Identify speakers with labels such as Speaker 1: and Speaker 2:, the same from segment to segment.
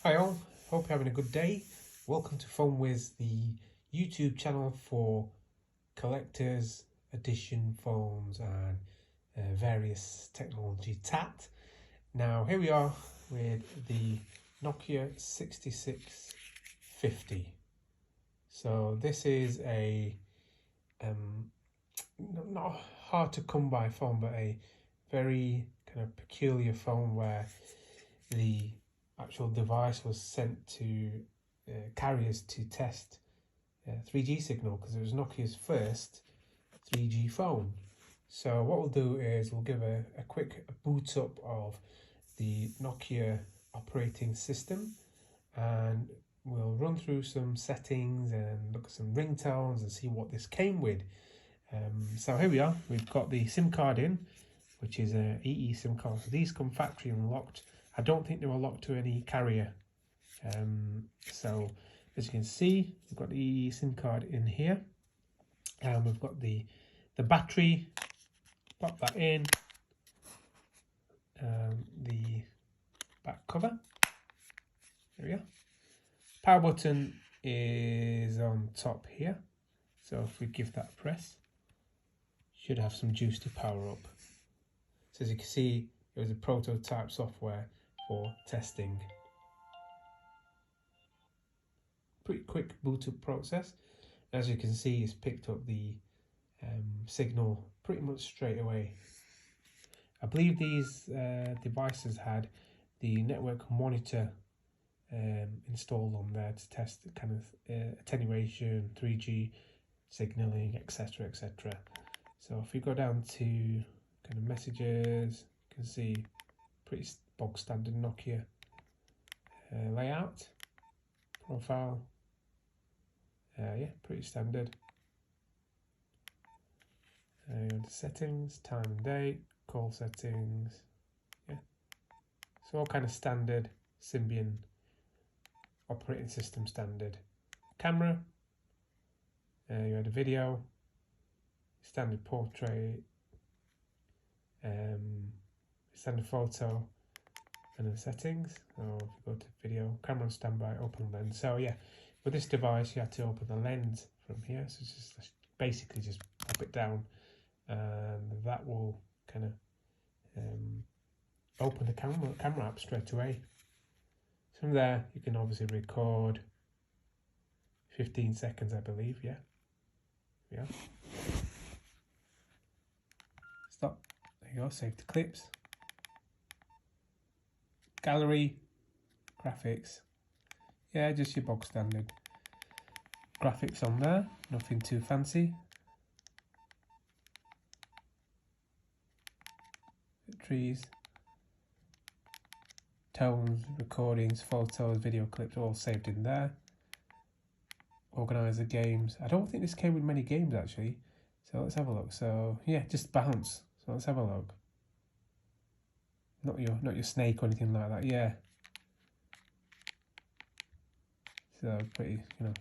Speaker 1: Hi all, hope you're having a good day. Welcome to phonewizz, the YouTube channel for collectors, edition phones and various technology tat. Now here we are with the Nokia 6650. So this is a not hard to come by phone, but a very kind of peculiar phone where the actual device was sent to carriers to test 3G signal, because it was Nokia's first 3G phone. So what we'll do is we'll give a quick boot up of the Nokia operating system, and we'll run through some settings and look at some ringtones and see what this came with. So here we are, we've got the SIM card in, which is a EE SIM card. So these come factory unlocked. I don't think they were locked to any carrier. So as you can see, we've got the EE SIM card in here, and we've got the battery. Pop that in. The back cover. There we are. Power button is on top here. So if we give that a press, should have some juice to power up. So as you can see, it was a prototype software for testing. Pretty quick boot up process. As you can see, it's picked up the signal pretty much straight away. I believe these devices had the network monitor installed on there to test the kind of attenuation, 3G signaling, etc, etc. So if we go down to kind of messages, you can see pretty bog standard Nokia layout, profile, yeah, pretty standard. The settings, time and date, call settings, yeah, so all kind of standard Symbian operating system standard. Camera, you had a video, standard portrait, standard photo, and then settings. So if you go to video, camera on standby, open lens. So yeah, with this device you have to open the lens from here, so it's just basically just pop it down, and that will kind of open the camera app straight away. From there you can obviously record 15 seconds, I believe. Yeah. Stop. There you go. Save the clips. Gallery, graphics. Yeah, just your bog standard graphics on there. Nothing too fancy. Trees, tones, recordings, photos, video clips, all saved in there. Organise the games. I don't think this came with many games actually. So let's have a look. So yeah, just bounce. So let's have a look. Not your snake or anything like that. Yeah. So pretty, kind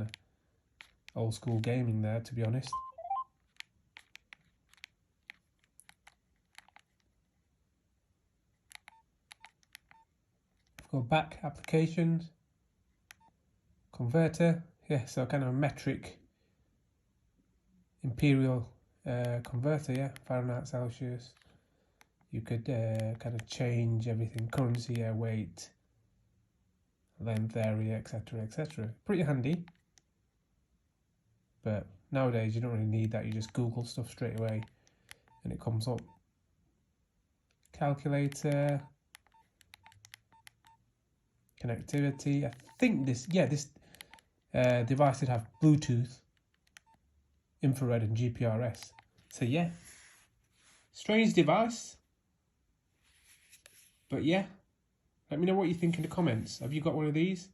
Speaker 1: of old school gaming there, to be honest. Go back, applications, converter. Yeah, so kind of a metric imperial converter. Yeah, Fahrenheit, Celsius. You could kind of change everything: currency, weight, length, area, etc, etc. Pretty handy. But nowadays you don't really need that. You just Google stuff straight away and it comes up. Calculator, connectivity. I think this device did have Bluetooth, infrared and GPRS. So yeah, strange device. But yeah, let me know what you think in the comments. Have you got one of these?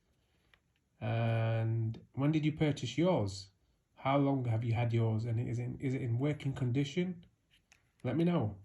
Speaker 1: And when did you purchase yours? How long have you had yours? And is it in working condition? Let me know.